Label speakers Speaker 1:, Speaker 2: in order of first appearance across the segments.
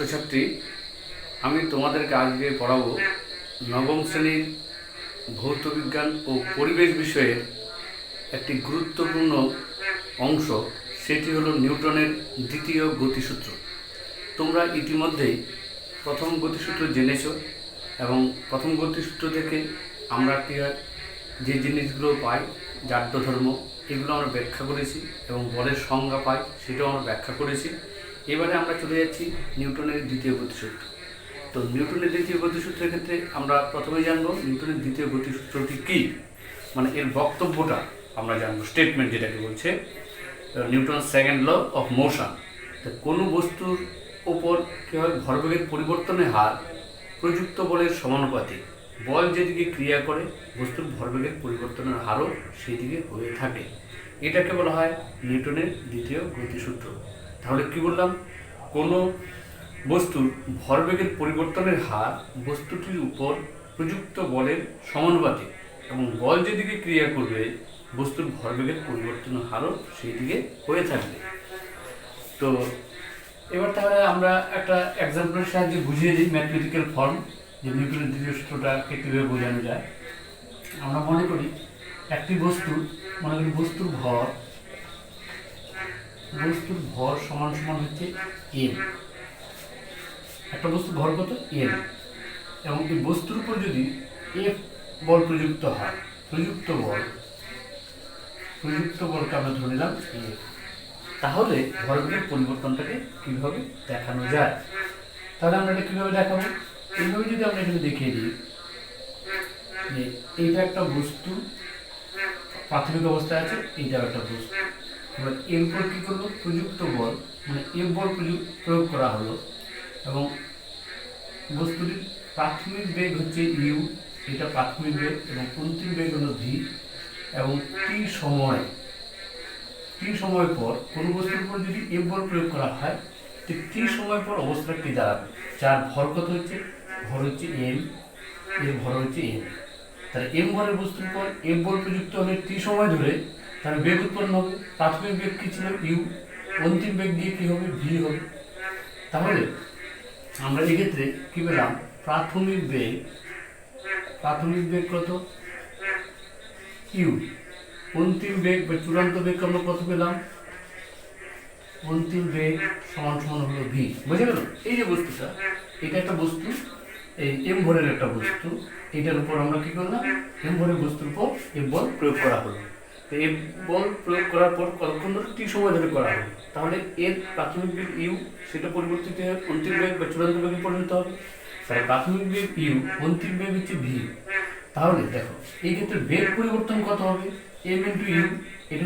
Speaker 1: ছাত্রছাত্রী, আমি তোমাদেরকে আজকে পড়াবো নবম শ্রেণীর ভৌত বিজ্ঞান ও পরিবেশ বিষয়ের একটি গুরুত্বপূর্ণ অংশ। সেটি হলো নিউটনের দ্বিতীয় গতিসূত্র। তোমরা ইতিমধ্যেই প্রথম গতিসূত্র জেনেছ এবং প্রথম গতিসূত্র থেকে আমরা যে জিনিসগুলো পাই, জাড্য ধর্ম, এগুলো আমরা ব্যাখ্যা করেছি এবং বলের সংজ্ঞা পাই, সেটাও আমরা ব্যাখ্যা করেছি। এবারে আমরা চলে যাচ্ছি নিউটনের দ্বিতীয় গতিসূত্র। তো নিউটনের দ্বিতীয় গতিসূত্রের ক্ষেত্রে আমরা প্রথমে জানবো নিউটনের দ্বিতীয় গতিসূত্রটি কী, মানে এর বক্তব্যটা আমরা জানবো, স্টেটমেন্ট যেটাকে বলছে Newton second law of motion. তো কোনো বস্তুর ওপর কীভাবে ভরবেগের পরিবর্তনের হার প্রযুক্ত বলের সমানুপাতিক। বল যেদিকে ক্রিয়া করে বস্তুর ভরবেগের পরিবর্তনের হারও সেই দিকে হয়ে থাকে। এটাকে বলা হয় নিউটনের দ্বিতীয় গতিসূত্র। তাহলে কি বললাম? কোনো বস্তুর ভরবেগের পরিবর্তনের হার বস্তুটির উপর প্রযুক্ত বলের সমানুপাতিক এবং বল যেদিকে ক্রিয়া করবে বস্তুর ভরবেগের পরিবর্তনের হারও সেই দিকে হয়ে থাকবে। তো এবার তাহলে আমরা একটা এক্সাম্পলের সাহায্যে বুঝিয়ে দিই ম্যাথমেটিক্যাল ফর্ম, যে নিউটনের দ্বিতীয় সূত্রটাকে কীভাবে বোঝানো যায়। আমরা মনে করি একটি বস্তু, মনে করি বস্তুর ভর সমান সমান হচ্ছে এম। একটা বস্তুর ভর কত? এম। এবং এই বস্তুর উপর যদি এফ বল প্রযুক্ত হয়, প্রযুক্ত বলকে আমরা ধরে নিলাম এফ, তাহলে ভরবেগের পরিবর্তনটাকে কীভাবে দেখানো যায়? তাহলে আমরা এটা কীভাবে দেখাবো? এইভাবে যদি আমরা এখানে দেখিয়ে দিই যে এইটা একটা বস্তু প্রাথমিক অবস্থায় আছে, এইটাও একটা বস্তু। এবার এর উপর কী করবো? প্রযুক্ত বল, মানে এফ বল প্রয়োগ করা হলো এবং বস্তুটির প্রাথমিক বেগ হচ্ছে ইউ, এটা প্রাথমিক বেগ, এবং অন্তিম বেগ হলো ভি। এবং টি সময় পর কোনো বস্তুর উপর যদি এফ বল প্রয়োগ করা হয়, তো টি সময় পর অবস্থাটা কি দাঁড়াবে? যার ভর কত হচ্ছে? ভর হচ্ছে এম, এর ভর হচ্ছে এম। তাহলে এম ভরের বস্তুর পর এফ বল প্রযুক্ত হলে টি সময় ধরে তার বেগ উৎপন্ন হবে। প্রাথমিক বেগ কী ছিল? ইউ। অন্তিম বেগ দিয়ে কী হবে? ভি হবে। তাহলে আমরা এক্ষেত্রে কী পেলাম? প্রাথমিক বেগ কত? ইউ। অন্তিম বেগ বা চূড়ান্ত বেগ আমরা কত পেলাম? অন্তিম বেগ সমান সমান হলো ভি। বুঝে গেল? এই যে বস্তুটা, এটা একটা বস্তু, এই এম ভরের একটা বস্তু, এটার উপর আমরা কি করলাম? এম ভরের বস্তুর উপর এফ বল প্রয়োগ করা হলো। তো এফ বল প্রয়োগ করার পর কতক্ষণ ধরে? টি সময় ধরে করা হলো। তাহলে এর প্রাথমিক বেগ ইউ, সেটা পরিবর্তিত হয়ে অন্তিম বেগ বা চূড়ান্ত বেগে পরিণত হবে। তাহলে প্রাথমিক বেগ ইউ, অন্তিম বেগ হচ্ছে ভি। তাহলে দেখো এই ক্ষেত্রে বেগ পরিবর্তন কত হবে? M into u. এটা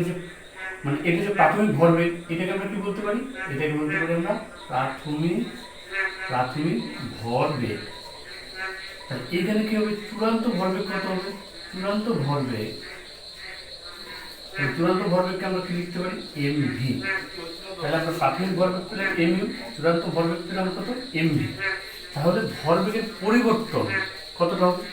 Speaker 1: হচ্ছে প্রাথমিক ভরবেগ। এটাকে আমরা কি বলতে পারি? এটাকে বলতে পারি আমরা প্রাথমিক ভরবেগ। তাহলে এখানে কি হবে? চূড়ান্ত ভরবেগ কত হবে? চূড়ান্ত ভরবেগকে আমরা কি লিখতে পারি? M v. তাহলে আমরা প্রাথমিক ভরবেগ পেলাম এম ইউ, চূড়ান্ত ভরবেগ পেলাম কত? M v. তাহলে ভরবেগের পরিবর্তন কতটা হবে?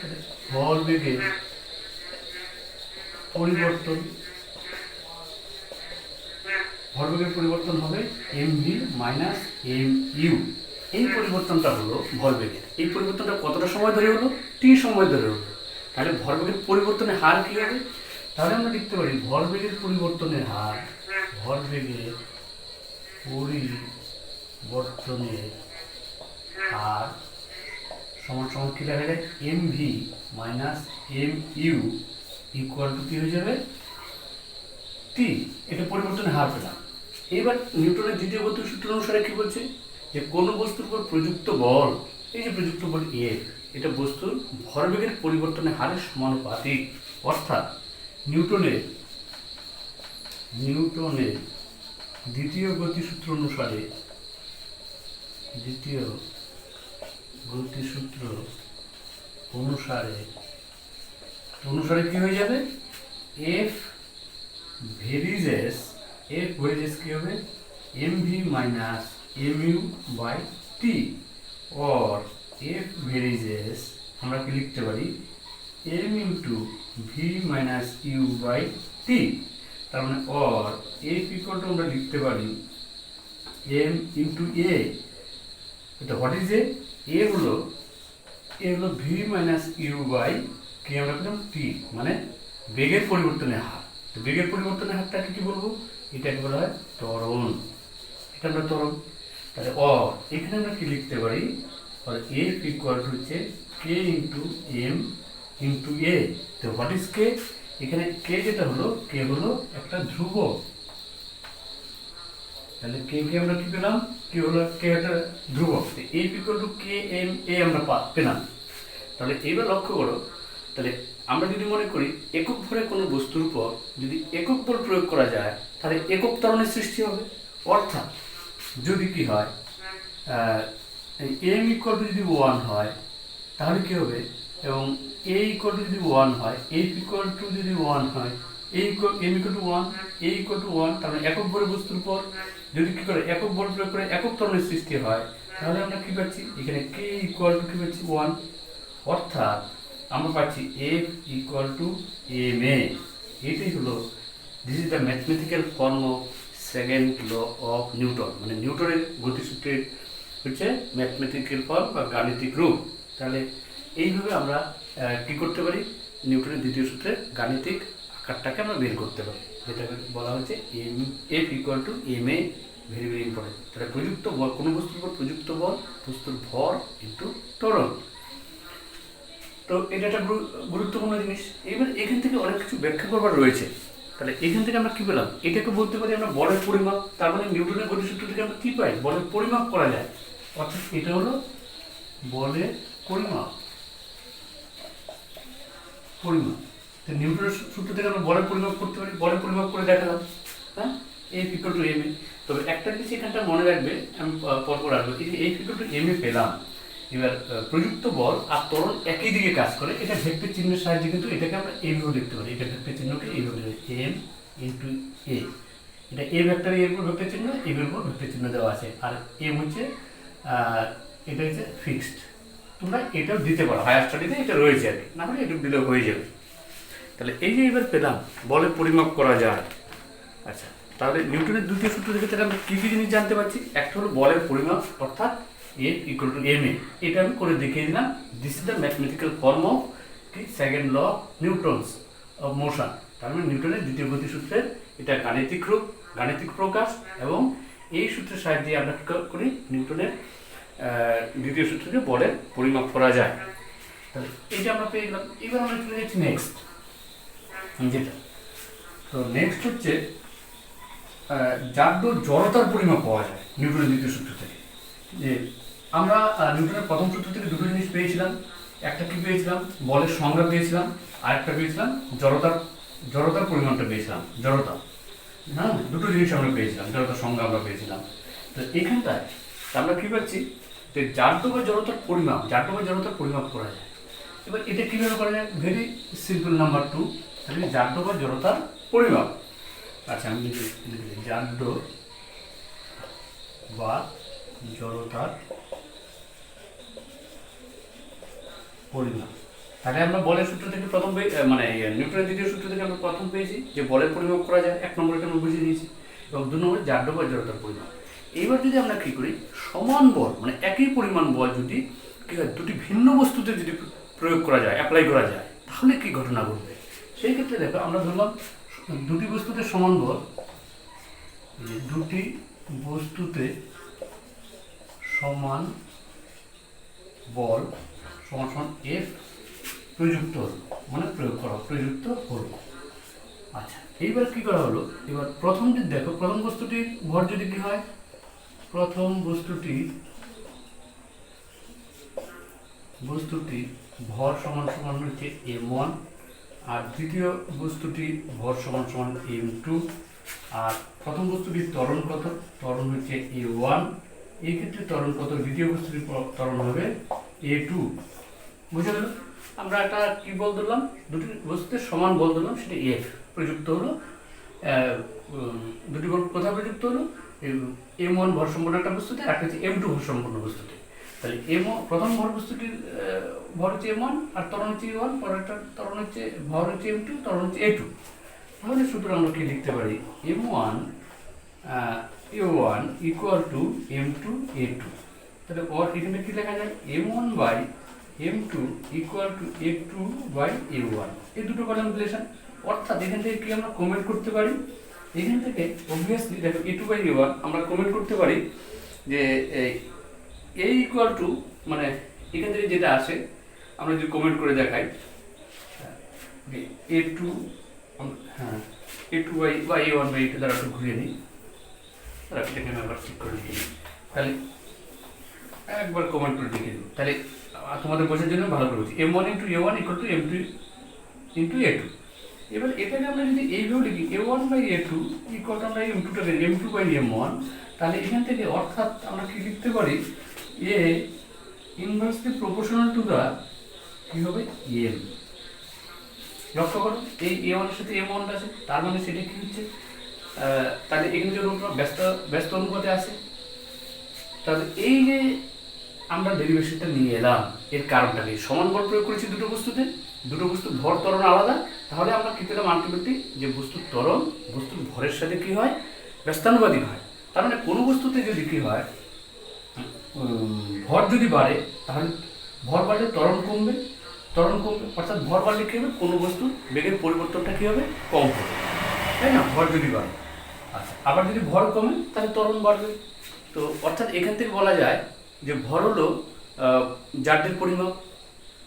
Speaker 1: ভরবেগের পরিবর্তন হবে m v minus m u. এই পরিবর্তনটা হলো ভরবেগের। এই পরিবর্তনটা কতটা সময় ধরে হলো? টি সময় ধরে হলো। তাহলে ভরবেগের পরিবর্তনের হার কী হবে? তাহলে আমরা লিখতে পারি ভরবেগের পরিবর্তনের হার সমান সমান কী লেখা যায়? M v minus m u equal to কী হয়ে যাবে? টি। এটা পরিবর্তনের হার পেলাম। এবার নিউটনের দ্বিতীয় গতিসূত্র অনুসারে কি বলছে? যে কোনো বস্তুর উপর প্রযুক্ত বল, এই যে প্রযুক্ত বল এফ, এটা বস্তুর ভরবেগের পরিবর্তনের হারের সমানুপাতিক। অর্থাৎ নিউটনের দ্বিতীয় গতিসূত্র অনুসারে কি হয়ে যাবে? এফ ভেরিজেস কি হবে? M v minus m u by t. Or F varies as আমরা কি লিখতে পারি? M into v minus u by t. তার মানে অর এফ ইকুয়াল টু আমরা লিখতে পারি এম ইন্টু এ তো হোয়াট ইজ এ হলো ভি মাইনাস ইউ বাই কি আমরা পেলাম টি, মানে বেগের পরিবর্তনের হার। তো বেগের পরিবর্তনের হারটাকে কি বলবো, এটাকে বলা হয় ত্বরণ। এটা আমরা ত্বরণ। তাহলে এখানে আমরা কি লিখতে পারি, এফ ইকুয়াল টু হচ্ছে কে ইন্টু এম ইন্টু এ। তো হোয়াট ইজ কে, এখানে কে যেটা হলো, কে হলো একটা ধ্রুবক। তাহলে কে কে আমরা কি পেলাম, কি হলো কে একটা ধ্রুবক। F equal to k m a আমরা পেলাম। তাহলে এইবার লক্ষ্য করো, তাহলে আমরা যদি মনে করি একক ভরে কোনো বস্তুর উপর যদি একক বল প্রয়োগ করা যায় তাহলে একক ত্বরণের সৃষ্টি হবে। অর্থাৎ যদি কি হয়, এম ইকুয়াল টু যদি 1 হয় তাহলে কি হবে, এবং এ ইকুয়াল টু যদি 1 হয়, এফ ইকুয়াল টু যদি 1 হয়, m equal to 1, a equal to 1, তাহলে একক ভরে বস্তুর উপর যদি কি করে একক বল প্রয়োগ করে একক ত্বরণের সৃষ্টি হয়, তাহলে আমরা কি পাচ্ছি, এখানে কে ইকুয়াল টু কি পাচ্ছি 1। অর্থাৎ আমরা পাচ্ছি F equal to m a. এটাই হলো, this is the mathematical form of second law of Newton, মানে নিউটনের গতিসূত্রের হচ্ছে ম্যাথমেটিক্যাল ফর্ম বা গাণিতিক রূপ। তাহলে এইভাবে আমরা কি করতে পারি, নিউটনের দ্বিতীয় সূত্রের গাণিতিক আকারটাকে আমরা বের করতে পারি, যেটাকে বলা হচ্ছে F equal to m a. Very very important. তাহলে প্রযুক্ত বল, কোনো বস্তুর উপর প্রযুক্ত বল, বস্তুর ভর ইন্টু ত্বরণ। তো এটা একটা গুরুত্বপূর্ণ জিনিস। এবার এখান থেকে অনেক কিছু ব্যাখ্যা করবার রয়েছে। তাহলে এখান থেকে আমরা কি পেলাম, এটাকে বলতে পারি আমরা বলের পরিমাপ। তার মানে নিউটনের গতিসূত্র থেকে আমরা কি পাই, বলের পরিমাপ করা যায়। অর্থাৎ এটা হলো বলের পরিমাপ। তো নিউটনের সূত্র থেকে আমরা বলের পরিমাপ করতে পারি, বলের পরিমাপ করে দেখালাম। হ্যাঁ, এফ ইকুয়াল টু এম এ। তবে একটা জিনিস এখানটা মনে রাখবে, আমি পরপর আসবো। এই যে এফ ইকুয়াল টু এম এ পেলাম, এবার প্রযুক্ত বল আর ত্বরণ একই দিকে কাজ করে। এটা ভেক্টর চিহ্নের সাহায্যে কিন্তু এটাকে আমরা এইভাবে লিখতে পারি। এটা ভেক্টর চিহ্নকে এইভাবে এম ইন্টু এ। এটা এ ভেক্টর, এর উপর ভেক্টর চিহ্ন, এর উপর ভেক্টর চিহ্ন দেওয়া আছে। আর এম হচ্ছে এটা হচ্ছে ফিক্সড। তোমরা এটাও দিতে পারো, হায়ার স্টাডিতে এটা রয়েছে আর কি, না হলে এটা দিলেও হয়ে যাবে। তাহলে এই যে এবার পেলাম বলের পরিমাপ করা যায়। আচ্ছা, তাহলে নিউটনের দ্বিতীয় সূত্র থেকে তাহলে আমরা কী কী জিনিস জানতে পারছি। একটা হলো বলের পরিমাপ, অর্থাৎ F equal to m a. এটা আমি করে দেখিয়ে দিলাম। This is the mathematical form of কি second law Newton's of motion. তার মানে নিউটনের দ্বিতীয় গতিসূত্রের এটা গাণিতিক রূপ, গাণিতিক প্রকাশ। এবং এই সূত্রের সাহায্যে আমরা কী করি, নিউটনের দ্বিতীয় সূত্রকে বলের পরিমাপ করা যায়। তাহলে এইটা আমরা পেয়ে গেলাম। এবার আমরা চলে যাচ্ছি নেক্সট যেটা। তো নেক্সট হচ্ছে জাড্য জড়তার পরিমাপ পাওয়া যায় নিউটনের দ্বিতীয় সূত্র থেকে। যে আমরা নিউটনের প্রথম সূত্র থেকে দুটো জিনিস পেয়েছিলাম। একটা কি পেয়েছিলাম, বলের সংজ্ঞা পেয়েছিলাম, আর একটা পেয়েছিলাম জড়তার পরিমাণটা পেয়েছিলাম, জড়তা। হ্যাঁ, দুটো জিনিস আমরা পেয়েছিলাম, জড়তার সংজ্ঞা আমরা পেয়েছিলাম। তো এখানটায় আমরা কি পাচ্ছি, যে জাড্য বা জড়তার পরিমাপ করা যায়। এবার এটা কীভাবে করা যায়, ভেরি সিম্পল। নাম্বার 2, তাহলে জাড্য বা জড়তার পরিমাপ। আচ্ছা, আমি যদি জাড্য বা জড়তার পরিমাপ, তাহলে আমরা বলের সূত্র থেকে প্রথম মানে নিউটনের দ্বিতীয় সূত্র থেকে আমরা প্রথম পেয়েছি যে বলের পরিমাপ করা যায়। 1 নম্বরটা আমরা বুঝিয়ে দিয়েছি। এবং 2 নম্বরে জাড্য বা জড়তার পরিমাপ। এইবার যদি আমরা কী করি, সমান বল মানে একই পরিমাণ বল যদি কী হয়, দুটি ভিন্ন বস্তুতে যদি প্রয়োগ করা যায়, অ্যাপ্লাই করা যায়, তাহলে কী ঘটনা ঘটবে। সেই ক্ষেত্রে দেখো, আমরা ধরলাম দুটি বস্তুতে সমান বল, দুটি বস্তুতে সমান বল সমান সমান এফ প্রযুক্ত হলো, মানে প্রযুক্ত হলো। আচ্ছা, এইবার কি করা হলো, এবার প্রথমটি দেখো, প্রথম বস্তুটির ভর যদি কি হয়, প্রথম বস্তুটির ভর সমান সমান হচ্ছে m1, আর দ্বিতীয় বস্তুটির ভর সমান সমান m2, আর প্রথম বস্তুটির ত্বরণ কত, ত্বরণ হচ্ছে a1। এই ক্ষেত্রে ত্বরণ কত, দ্বিতীয় বস্তুটির ত্বরণ হবে a2। বুঝে গেল? আমরা একটা কি বল ধরলাম, দুটি বস্তুতে সমান বল ধরলাম, সেটা এফ প্রযুক্ত হলো। দুটি বল কোথায় প্রযুক্ত হলো, m1 ভর সম্পন্ন একটা বস্তুতে, আর একটা হচ্ছে m2 ভর সম্পন্ন বস্তুতে। তাহলে প্রথম ভর বস্তুটির ভর হচ্ছে m1 আর ত্বরণ হচ্ছে a1, পরেরটা ত্বরণ হচ্ছে ভর হচ্ছে m2, ত্বরণ হচ্ছে a2। তাহলে সুতরাং আমরা কি লিখতে পারি, m1 a1 equal to m2 a2। তাহলে এখানে কি লেখা যায়, m1/m2 ইকুয়াল টু a2/a1, এই দুটো কলাম রিলেশন। অর্থাৎ এখান থেকে কি আমরা কমেন্ট করতে পারি, এখান থেকে অবভিয়াসলি দেখো a2/a1 আমরা কমেন্ট করতে পারি যে a ইকুয়াল টু, মানে এখান থেকে যেটা আসে আমরা যদি কমেন্ট করে দেখাই a2, হ্যাঁ a2/a1/a2 দ্বারা একটু ঘুরিয়ে নিই, এটাকে আমি আবার ঠিক করে লিখে নিই, তাহলে একবার কমেন্ট করে লিখে দিই, তাহলে তোমাদের বোঝার জন্য ভালো করে বলছি, m1 × a1 equal to m2 × a2। এবার এটাকে আমরা যদি এইভাবে লিখি a1/a2 ইকুয়াল টু আমরা m2টাকে m2/m1, তাহলে এখান থেকে অর্থাৎ আমরা কি লিখতে পারি, a inversely proportional to the কি হবে m। লক্ষ্য করো এই a1 এর সাথে m1 আছে, তার মানে সেটা কি হচ্ছে, তাহলে এখানে যে রূপটা ব্যস্ত অনুপাতে আছে, তাহলে এই যে আমরা ডেরিভেশনটা নিয়ে এলাম এর কারণটা কি, সমান বল প্রয়োগ করেছি দুটো বস্তুতে, দুটো বস্তুর ভর ত্বরণ আলাদা, তাহলে আমরা কি পেলাম আলটিমেটলি যে বস্তুর ত্বরণ বস্তুর ভরের সাথে কি হয়, ব্যস্তানুপাতিক হয়। তার মানে কোনো বস্তুতে যদি কি হয়, ভর যদি বাড়ে তাহলে ভর বাড়লে ত্বরণ কমবে, অর্থাৎ ভর বাড়লে কী হবে, কোনো বস্তুর বেগের পরিবর্তনটা কী হবে, কম হবে, তাই না, ভর যদি বাড়ে। আচ্ছা, আবার যদি ভর কমে তাহলে ত্বরণ বাড়বে। তো অর্থাৎ এখান থেকে বলা যায় যে ভর হলো জাড্যের পরিমাপ।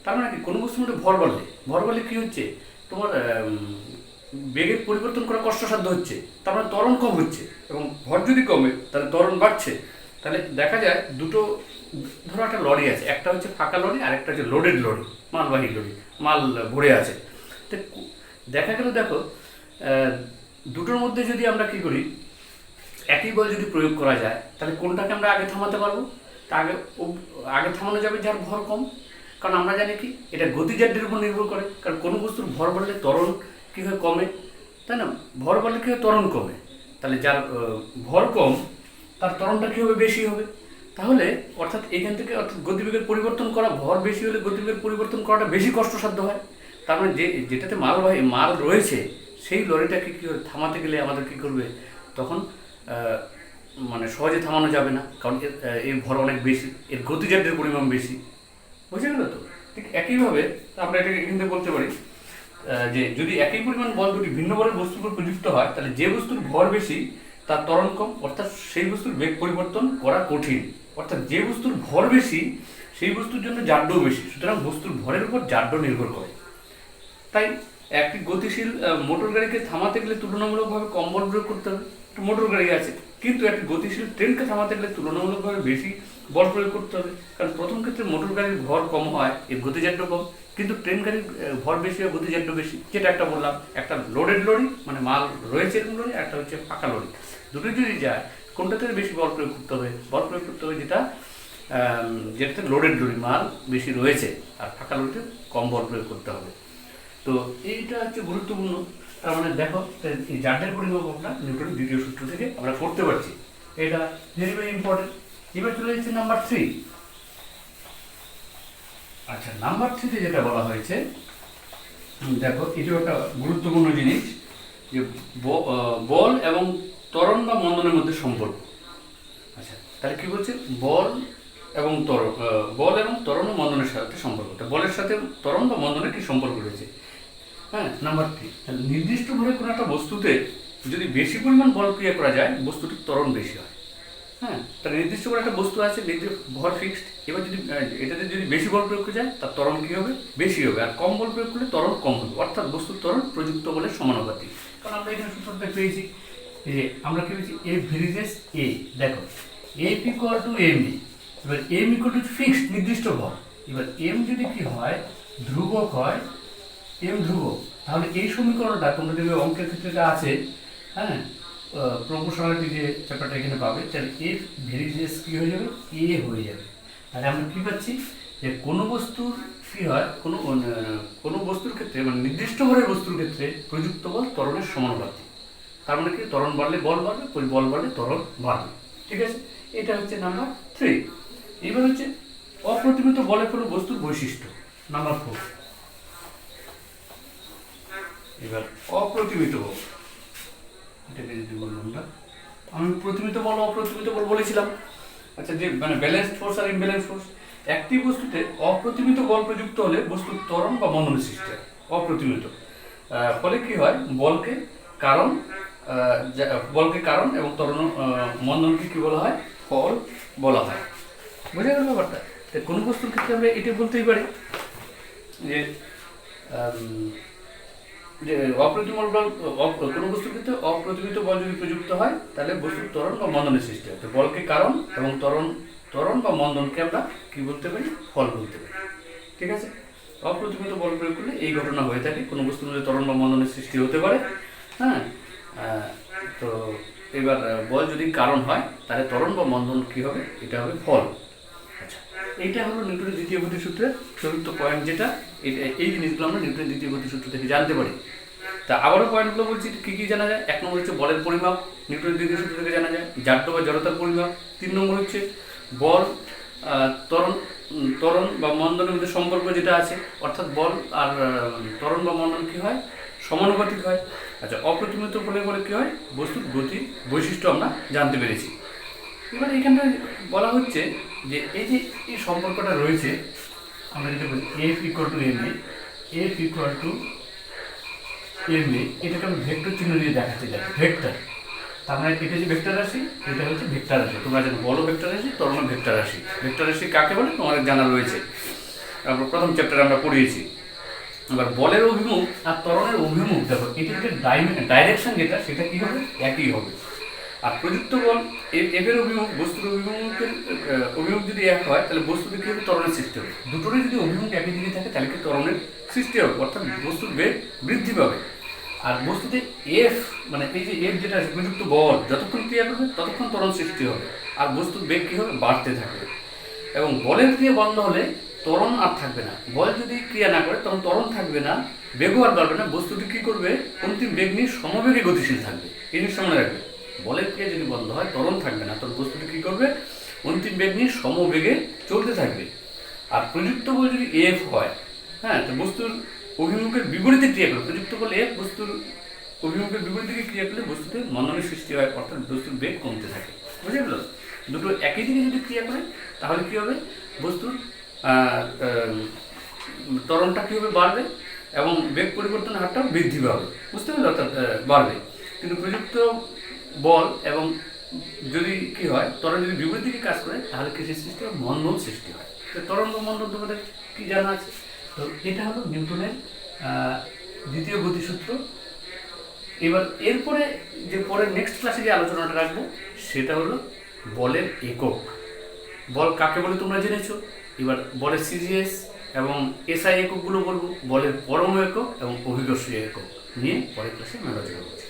Speaker 1: তার মানে কি, কোনো বস্তুর মধ্যে ভর বাড়লে কী হচ্ছে, তোমার বেগের পরিবর্তন করা কষ্টসাধ্য হচ্ছে, তার মানে ত্বরণ কম হচ্ছে, এবং ভর যদি কমে তাহলে ত্বরণ বাড়ছে। তাহলে দেখা যায় দুটো, ধরো একটা লরি আছে, একটা হচ্ছে ফাঁকা লরি আর একটা হচ্ছে লোডেড লরি, মালবাহী লরি, মাল ভরে আছে। তো দেখা গেল, দেখো দুটোর মধ্যে যদি আমরা কি করি, একই বল যদি প্রয়োগ করা যায় তাহলে কোনটাকে আমরা আগে থামাতে পারবো, তা আগে থামানো যাবে যার ভর কম, কারণ আমরা জানি কি এটা গতিজাড্যের উপর নির্ভর করে, কারণ কোনো বস্তুর ভর বাড়লে ত্বরণ কী হয়, কমে, তাই না, ভর বাড়লে কী হয়, ত্বরণ কমে, তাহলে যার ভর কম তার ত্বরণটা কী হবে, বেশি হবে। তাহলে অর্থাৎ এখান থেকে অর্থাৎ গতিবেগের পরিবর্তন করা, ভর বেশি হলে গতিবেগের পরিবর্তন করাটা বেশি কষ্টসাধ্য হয়। তার মানে যেটাতে মাল রয়েছে সেই লরিটাকে কী থামাতে গেলে আমাদের কী করবে, তখন মানে সহজে থামানো যাবে না, কারণ এর ভর অনেক বেশি, এর গতিজাড্যের পরিমাণ বেশি। বুঝে গেল তো? ঠিক একইভাবে আমরা এটাকে কিন্তু বলতে পারি যে যদি একই পরিমাণ বল দুটি ভিন্ন বলের বস্তুর উপর প্রযুক্ত হয়, তাহলে যে বস্তুর ভর বেশি তার ত্বরণ কম, অর্থাৎ সেই বস্তুর বেগ পরিবর্তন করা কঠিন। অর্থাৎ যে বস্তুর ভর বেশি সেই বস্তুর জন্য জাড্যও বেশি, সুতরাং বস্তুর ভরের উপর জাড্য নির্ভর করে। তাই একটি গতিশীল মোটর গাড়িকে থামাতে গেলে তুলনামূলকভাবে কম বল প্রয়োগ করতে হবে, মোটর গাড়ি আছে, কিন্তু একটি গতিশীল ট্রেনকে থামাতে গেলে তুলনামূলকভাবে বেশি বল প্রয়োগ করতে হবে, কারণ প্রথম ক্ষেত্রে মোটর গাড়ির ভর কম হয়, এর গতিজাড্য কম, কিন্তু ট্রেন গাড়ির ভর বেশি হয়, গতিজাড্য বেশি। যেটা একটা বললাম, একটা লোডেড লরি মানে মাল রয়েছে এরকম লরি, একটা হচ্ছে ফাঁকা লরি, দুটো যদি যায় কোনটাতে বেশি বল প্রয়োগ করতে হবে, যেটাতে লোডেড লরি মাল বেশি রয়েছে, আর ফাঁকা লরিতে কম বল প্রয়োগ করতে হবে। তো এইটা হচ্ছে গুরুত্বপূর্ণ। তার মানে দেখো এই জাড্যের পরিমাপ আমরা নিউটনের দ্বিতীয় সূত্র থেকে আমরা করতে পারছি, এটা ভেরি ভেরি ইম্পর্টেন্ট। এবার চলে যাচ্ছে নাম্বার 3। আচ্ছা, নাম্বার 3তে যেটা বলা হয়েছে, দেখো এটাও একটা গুরুত্বপূর্ণ জিনিস, যে বল এবং ত্বরণ বা মন্দনের মধ্যে সম্পর্ক। আচ্ছা, তাহলে কি বলছে, বল এবং ত্বরণ ও মন্দনের সাথে সম্পর্ক, বলের সাথে ত্বরণ বা মন্দনের কি সম্পর্ক রয়েছে। হ্যাঁ, নাম্বার 3, তাহলে নির্দিষ্ট ভরে কোনো একটা বস্তুতে যদি বেশি পরিমাণ বল ক্রিয়া করা যায় বস্তুটির ত্বরণ বেশি হয়। হ্যাঁ, তাহলে নির্দিষ্ট করে একটা বস্তু আছে, ভর ফিক্সড, এবার যদি এটাতে যদি বেশি বল প্রয়োগ করা যায় তার ত্বরণ কী হবে, বেশি হবে, আর কম বল প্রয়োগ করলে ত্বরণ কম হবে, অর্থাৎ বস্তুর ত্বরণ প্রযুক্ত বলের সমানুপাতিক। কারণ আমরা এখানে সূত্রটা পেয়েছি, যে আমরা কি পেয়েছি, এ ভেরিজেস এ, দেখো F equal to m b, এবার এম ইকুয়াল টু ফিক্সড নির্দিষ্ট ভর, এবার এম যদি কি হয়, ধ্রুবক হয়, এম ধ্রুবক, তাহলে এই সমীকরণটা তোমরা দেখবে অঙ্কের ক্ষেত্রে আছে, হ্যাঁ, প্রপোর্শনালিটি যে চ্যাপ্টারটা এখানে পাবে, তাহলে এফ ভেরিজেস কী হয়ে যাবে, এ হয়ে যাবে। তাহলে আমরা কী পাচ্ছি, যে কোনো বস্তুর কী হয়, কোনো বস্তুর ক্ষেত্রে মানে নির্দিষ্ট ভরের বস্তুর ক্ষেত্রে প্রযুক্ত বল ত্বরণের সমানুপাতিক। তার মানে কি, ত্বরণ বাড়লে বল বাড়বে, বল বাড়লে ত্বরণ বাড়বে। ঠিক আছে, এটা হচ্ছে নাম্বার 3। এবার হচ্ছে অপ্রতিমিত বলের কোনো বস্তুর বৈশিষ্ট্য, নাম্বার 4। এবার অপ্রতিমিত বল, এটাকে যদি বললাম না, আমি প্রতিমিত বল অপ্রতিমিত বল বলেছিলাম, আচ্ছা, যে মানে ব্যালেন্সড ফোর্স আর ইমব্যালেন্স ফোর্স, একটি বস্তুতে অপ্রতিমিত বল প্রযুক্ত হলে বস্তুর ত্বরণ বা মন্দনের সৃষ্টি হয়। অপ্রতিমিত ফলে কি হয়, বলকে কারণ বলকে কারণ এবং ত্বরণ মন্দনকে কি বলা হয়, ফল বলা হয়। বোঝা গেল ব্যাপারটা? তো কোনো বস্তুর ক্ষেত্রে আমরা এটা বলতেই পারি যে যে অপ্রতিমিত বল, কোনো বস্তুর ক্ষেত্রে অপ্রতিমিত বল যদি প্রযুক্ত হয় তাহলে বস্তুর ত্বরণ বা মন্দনের সৃষ্টি হয়। তো বলকে কারণ এবং ত্বরণ বা মন্দনকে আমরা কি বলতে পারি, ফল বলতে পারি। ঠিক আছে? অপ্রতিমিত বল প্রয়োগ করলে এই ঘটনা হয়ে থাকে, কোনো বস্তুর মধ্যে ত্বরণ বা মন্দনের সৃষ্টি হতে পারে। হ্যাঁ, তো এবার বল যদি কারণ হয় তাহলে ত্বরণ বা মন্দন কি হবে, এটা হবে ফল। আচ্ছা, এইটা হলো নিউটনের দ্বিতীয় গতিসূত্রের চতুর্থ পয়েন্ট, যেটা এই জিনিসগুলো আমরা নিউটনের দ্বিতীয় গতিসূত্র থেকে জানতে পারি। তা আবারও পয়েন্টগুলো বলছি, কী কী জানা যায়। 1 নম্বর হচ্ছে বলের পরিমাপ, নিউটনের দ্বিতীয় সূত্র থেকে জানা যায়। জাড্য বা জড়তার পরিমাপ। 3 নম্বর হচ্ছে বল ত্বরণ বা মন্দনের মধ্যে সম্পর্ক যেটা আছে, অর্থাৎ বল আর ত্বরণ বা মন্দন কী হয়, সমানুপাতিক হয়। আচ্ছা, অপ্রতিমিত ফলের ফলে কী হয়, বস্তুর গতির বৈশিষ্ট্য আমরা জানতে পেরেছি। এবার এখানটা বলা হচ্ছে যে এই যে এই সম্পর্কটা রয়েছে, আমরা যেটা বলি F equal to m a, F equal to m a, এটাকে আমি ভেক্টর চিহ্ন দিয়ে দেখাতে চাই। ভেক্টর, তার মানে এটা যে ভেক্টর রাশি, এটা হচ্ছে ভেক্টর রাশি। তোমরা জানো বলো ভেক্টর রাশি, ত্বরণ ভেক্টর রাশি। ভেক্টর রাশি কাকে বলে তোমাদের জানা রয়েছে, আমরা প্রথম চ্যাপ্টারে আমরা পড়িয়েছি। এবার বলের অভিমুখ আর ত্বরণের অভিমুখ দেখো, এটির যে ডাইরেকশন যেটা, সেটা কি হবে, একই হবে। আর প্রযুক্ত বল এর অভিমুখ, বস্তুর অভিমুখ যদি এক হয় তাহলে বস্তুতে কি হবে, ত্বরণের সৃষ্টি হবে। দুটোরই যদি অভিমুখ একই দিকে থাকে তাহলে কি ত্বরণের সৃষ্টি হবে, অর্থাৎ বস্তুর বেগ বৃদ্ধি পাবে। আর বস্তুতে এফ মানে এই যে এফ যেটা আছে, প্রযুক্ত বল যতক্ষণ ক্রিয়া করবে ততক্ষণ ত্বরণ সৃষ্টি হবে, আর বস্তুর বেগ কি হবে, বাড়তে থাকবে। এবং বলের ক্রিয়া বন্ধ হলে ত্বরণ আর থাকবে না। বল যদি ক্রিয়া না করে তখন ত্বরণ থাকবে না, বেগও আর বাড়বে না। বস্তুটি কি করবে, অন্তিম বেগ নিয়ে সমবেগে গতিশীল থাকবে। এই জিনিসটা মনে রাখবে, বলের ক্রিয়া যদি বন্ধ হয় ত্বরণ থাকবে না, তখন বস্তুটি কি করবে, অন্তিম বেগ নিয়ে সমবেগে চলতে থাকবে। আর প্রযুক্ত বল যদি এফ হয়, হ্যাঁ, তো বস্তুর অভিমুখের বিপরীতে ক্রিয়া করবে। প্রযুক্ত বল এফ বস্তুর অভিমুখের বিপরীত দিকে ক্রিয়া করলে বস্তুতে মন্দনের সৃষ্টি হয়, অর্থাৎ বস্তুর বেগ কমতে থাকে। বুঝে গেল? দুটো একই দিকে যদি ক্রিয়া করে তাহলে কি হবে, বস্তুর ত্বরণটা কী হবে, বাড়বে এবং বেগ পরিবর্তনের হারটাও বৃদ্ধি পাবে। বুঝতে পারলে? অর্থাৎ বাড়বে। কিন্তু প্রযুক্ত বল এবং যদি কি হয়, ত্বরণ যদি বিপরীত দিকে কাজ করে তাহলে কিসের সৃষ্টি হয়, মন্দন সৃষ্টি হয়। তো ত্বরণ বা মন্দন তোমাদের কি জানা আছে? তো এটা হলো নিউটনের দ্বিতীয় গতিসূত্র। এবার এরপরে যে পরের নেক্সট ক্লাসে যে আলোচনাটা রাখবো সেটা হলো বলের একক। বল কাকে বলে তোমরা জেনেছো, এবার বলের সিজিএস এবং এসআই এককগুলো বলবো, বলের পরম একক এবং অভিকর্ষীয় একক নিয়ে পরের ক্লাসে আমরা আলোচনা করছি।